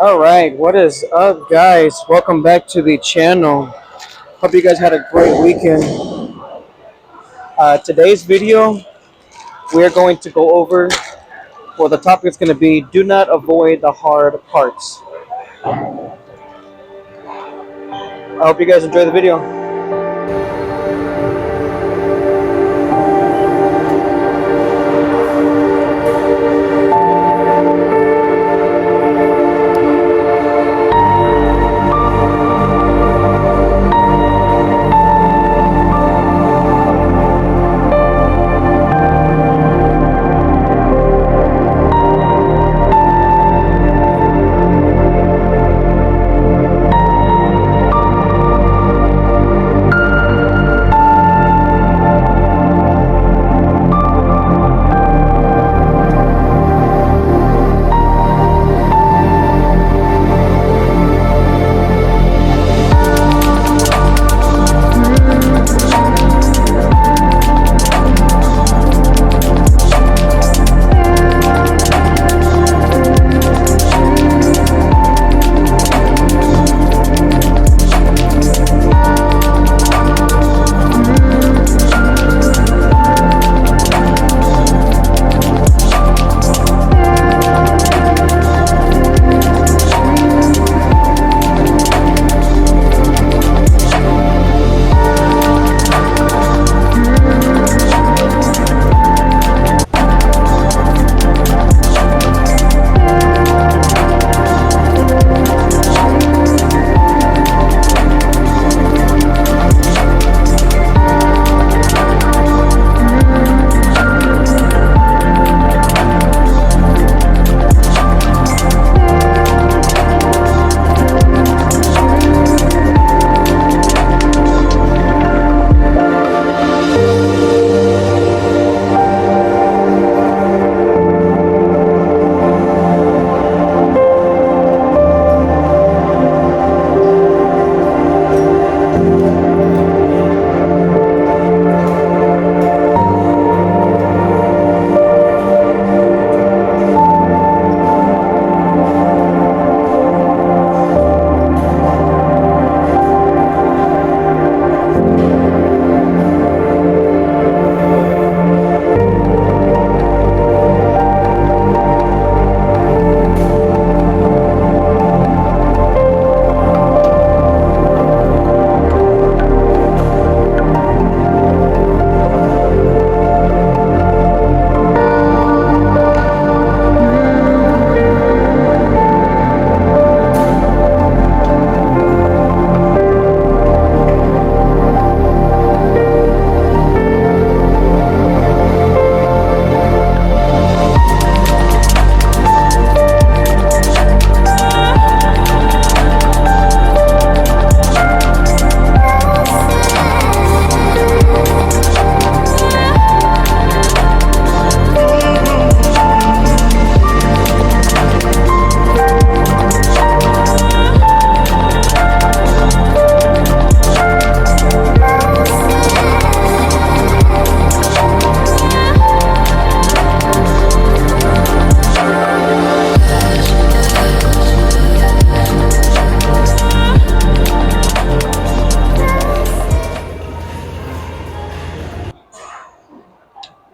All right, what is up, guys? Welcome back to the channel. Hope you guys had a great weekend. Today's video, we're going to go over. Well, the topic is going to be: do not avoid the hard parts. I hope you guys enjoy the video.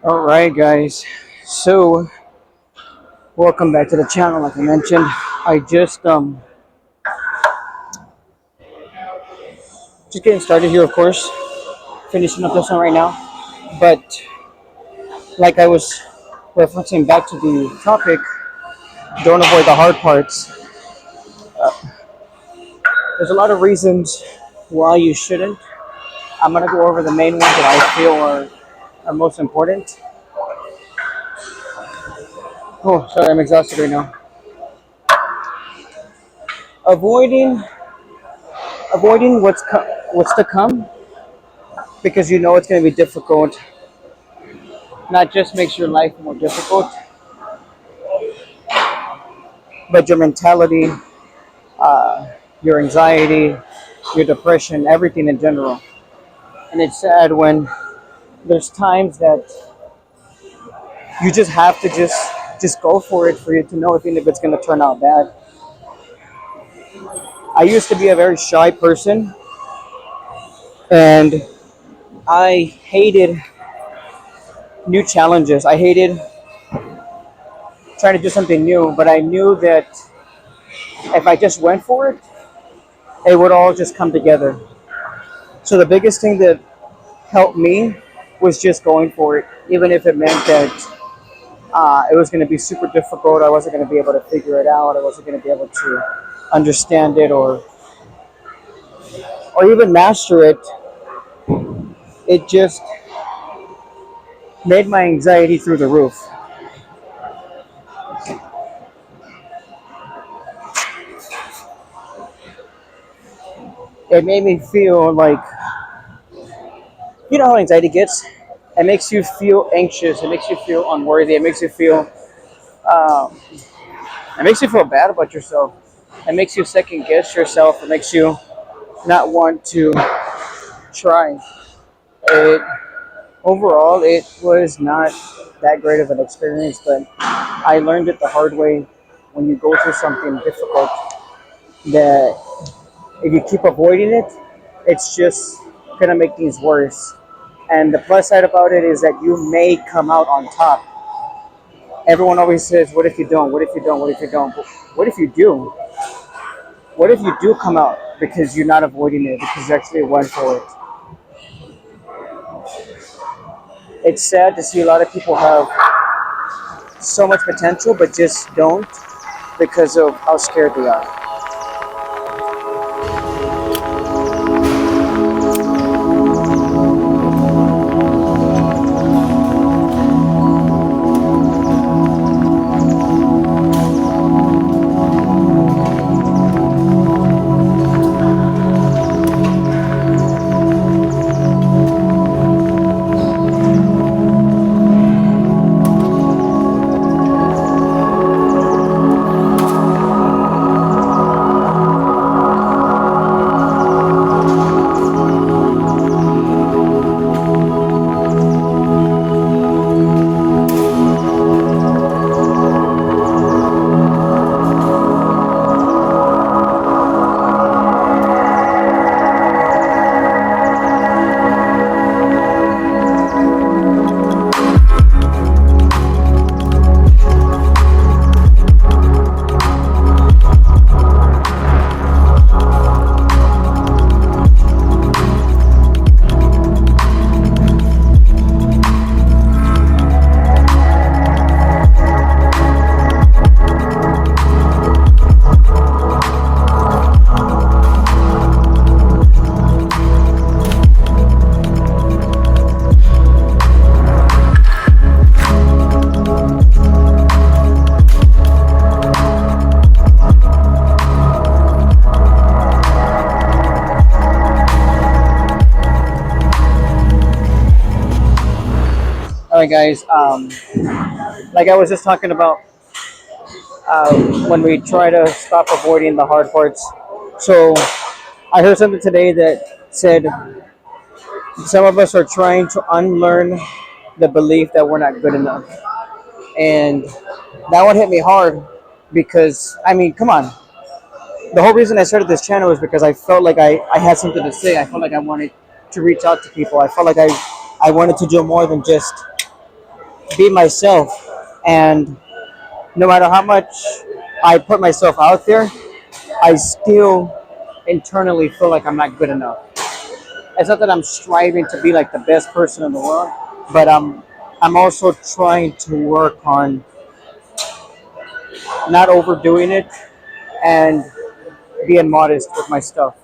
All right, guys. So, welcome back to the channel. Like I mentioned, I just getting started here, of course. Finishing up this one right now. But like I was referencing back to the topic, don't avoid the hard parts. There's a lot of reasons why you shouldn't. I'm gonna go over the main ones that I feel are most important. Oh, sorry, I'm exhausted right now. Avoiding avoiding what's to come because you know it's going to be difficult. Not just makes your life more difficult, but your mentality, your anxiety, your depression, everything in general. And it's sad when there's times that you just have to just go for it for you to know if it's going to turn out bad. I used to be a very shy person, and I hated new challenges. I hated trying to do something new, but I knew that if I just went for it, it would all just come together. So the biggest thing that helped me was just going for it, even if it meant that it was going to be super difficult. I wasn't going to be able to figure it out. I wasn't going to be able to understand it or even master it. It just made my anxiety through the roof. It made me feel like, you know how anxiety gets? It makes you feel anxious. It makes you feel unworthy. Um, it makes you feel bad about yourself. It makes you second guess yourself. It makes you not want to try. It overall, it was not that great of an experience, but I learned it the hard way. When you go through something difficult, that if you keep avoiding it, it's just gonna make things worse. And the plus side about it is that you may come out on top. Everyone always says, "What if you don't? What if you don't? What if you don't?" But what if you do? What if you do come out because you're not avoiding it, because you actually went for it? It's sad to see a lot of people have so much potential but just don't because of how scared they are. All right, guys. Like I was just talking about, when we try to stop avoiding the hard parts. So I heard something today that said some of us are trying to unlearn the belief that we're not good enough, and that one hit me hard because I mean, come on. The whole reason I started this channel is because I felt like I had something to say. I felt like I wanted to reach out to people. I felt like I wanted to do more than just be myself. And no matter how much I put myself out there, I still internally feel like I'm not good enough. It's not that I'm striving to be like the best person in the world, but I'm also trying to work on not overdoing it and being modest with my stuff.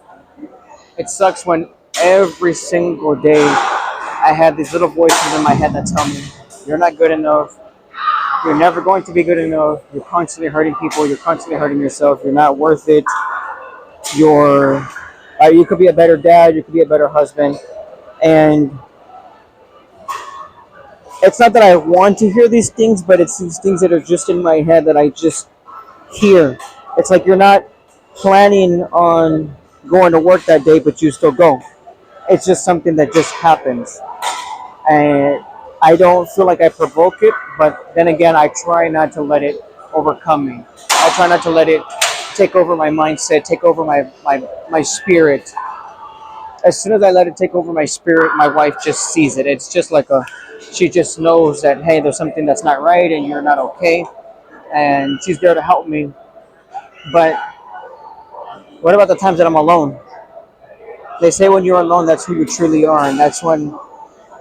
It sucks when every single day I have these little voices in my head that tell me, you're not good enough, you're never going to be good enough, you're constantly hurting people, you're constantly hurting yourself, you're not worth it, you're, you could be a better dad, you could be a better husband. And it's not that I want to hear these things, but it's these things that are just in my head that I just hear. It's like you're not planning on going to work that day, but you still go. It's just something that just happens. And I don't feel like I provoke it, but then again, I try not to let it overcome me. I try not to let it take over my mindset, take over my spirit. As soon as I let it take over my spirit, my wife just sees it. It's just like a, she just knows that, hey, there's something that's not right and you're not okay, and she's there to help me. But what about the times that I'm alone? They say when you're alone, that's who you truly are, and that's when,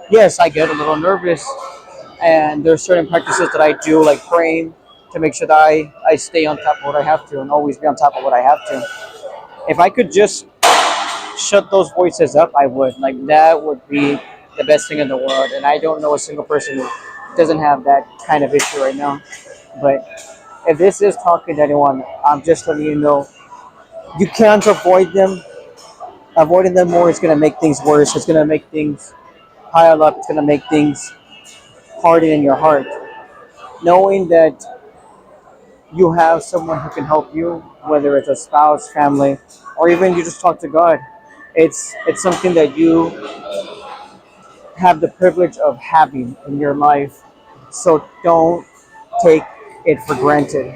yes, I get a little nervous, and there's certain practices that I do, like praying, to make sure that I stay on top of what I have to and always be on top of what I have to. If I could just shut those voices up, I would. Like, that would be the best thing in the world. And I don't know a single person who doesn't have that kind of issue right now. But if this is talking to anyone, I'm just letting you know you can't avoid them. Avoiding them more is going to make things worse. It's going to make things pile up. It's going to make things harden in your heart. Knowing that you have someone who can help you, whether it's a spouse, family, or even you just talk to God, it's something that you have the privilege of having in your life. So don't take it for granted.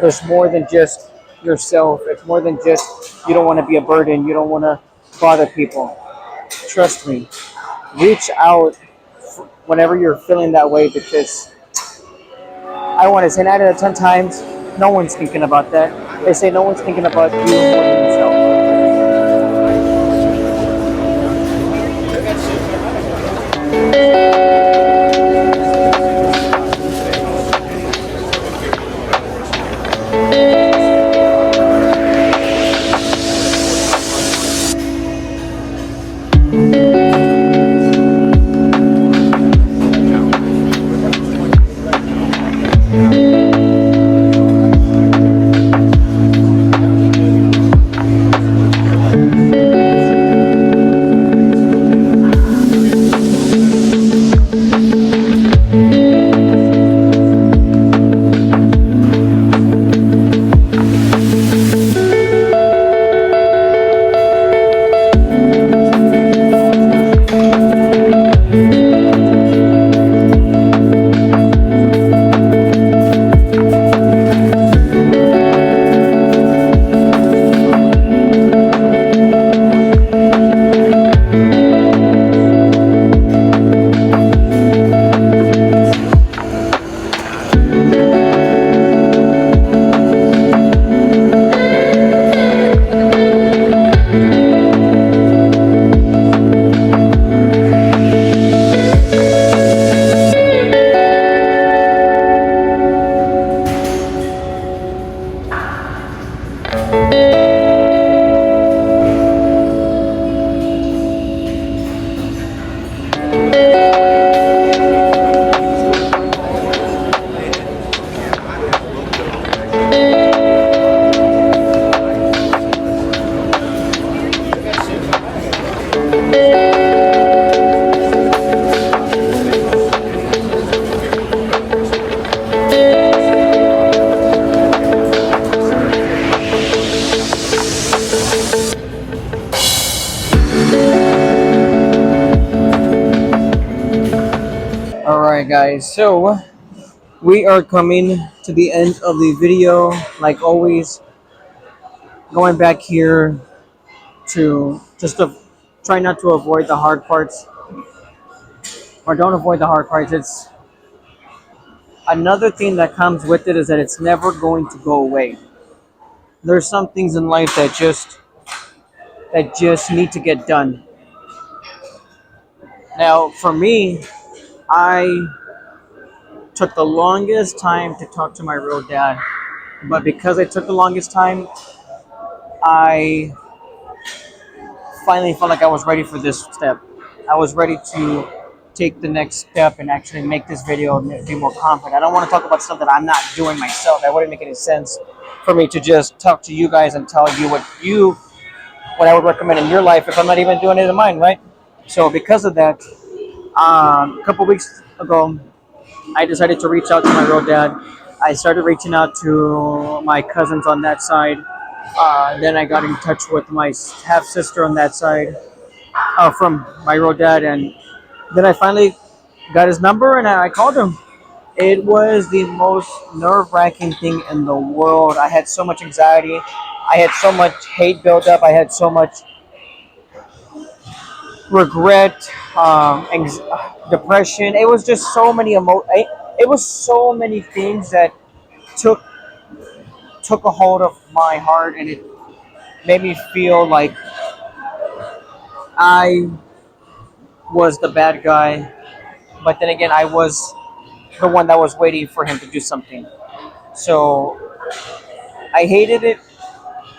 There's more than just yourself. It's more than just you don't want to be a burden. You don't want to bother people. Trust me. Reach out whenever you're feeling that way, because I want to say 9 out of 10 times, no one's thinking about that. They say no one's thinking about you more than yourself. Alright, guys, so we are coming to the end of the video. Like always, going back here to just to try not to avoid the hard parts, or don't avoid the hard parts. It's another thing that comes with it is that it's never going to go away. There's some things in life that just need to get done. Now, for me, I took the longest time to talk to my real dad, but because I took the longest time, I finally felt like I was ready for this step. I was ready to take the next step and actually make this video and be more confident. I don't want to talk about stuff that I'm not doing myself. That wouldn't make any sense for me to just talk to you guys and tell you what I would recommend in your life if I'm not even doing it in mine, right? So because of that, a couple weeks ago, I decided to reach out to my real dad. I started reaching out to my cousins on that side. Then I got in touch with my half sister on that side, from my real dad, and then I finally got his number and I called him. It was the most nerve wracking thing in the world. I had so much anxiety. I had so much hate built up. I had so much regret, depression. It was just so many It was so many things that took took a hold of my heart, and it made me feel like I was the bad guy. But then again, I was the one that was waiting for him to do something. So I hated it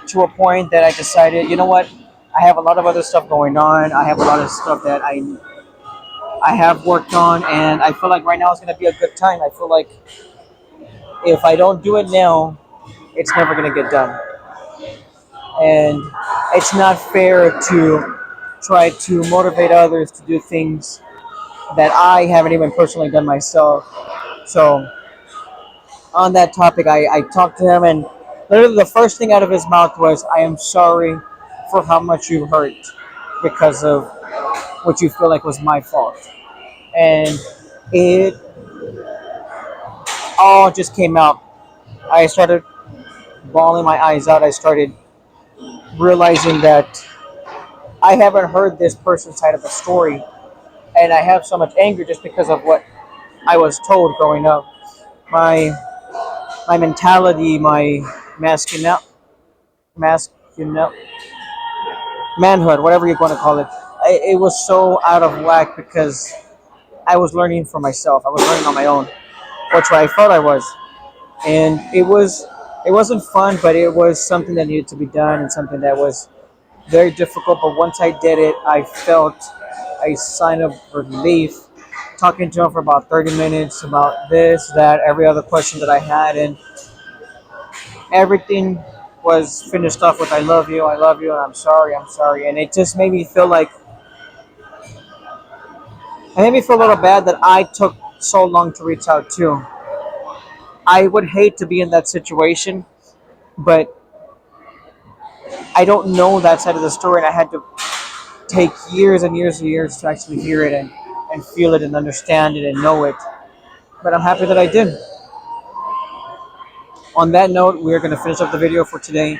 to a point that I decided, you know what? I have a lot of other stuff going on. I have a lot of stuff that I have worked on, and I feel like right now is going to be a good time. I feel like if I don't do it now, it's never going to get done, and it's not fair to try to motivate others to do things that I haven't even personally done myself. So on that topic, I talked to him, and literally the first thing out of his mouth was, "I am sorry for how much you hurt because of what you feel like was my fault." And it all just came out. I started bawling my eyes out. I started realizing that I haven't heard this person's side of the story, and I have so much anger just because of what I was told growing up. My my mentality, my masculine masculine manhood, whatever you want to call it, it was so out of whack because I was learning for myself. I was learning on my own, which I felt I was, and it wasn't fun, but it was something that needed to be done and something that was very difficult. But once I did it, I felt a sign of relief. Talking to him for about 30 minutes about this, that, every other question that I had, and everything was finished off with I love you, and I'm sorry. And it just made me feel like, it made me feel a little bad that I took so long to reach out to. I would hate to be in that situation, but I don't know that side of the story, and I had to take years and years and years to actually hear it and feel it and understand it and know it. But I'm happy that I did. On that note, we are going to finish up the video for today.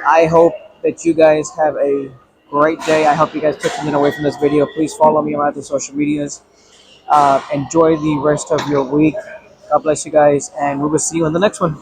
I hope that you guys have a great day. I hope you guys took something away from this video. Please follow me on my other social medias. Enjoy the rest of your week. God bless you guys, and we will see you in the next one.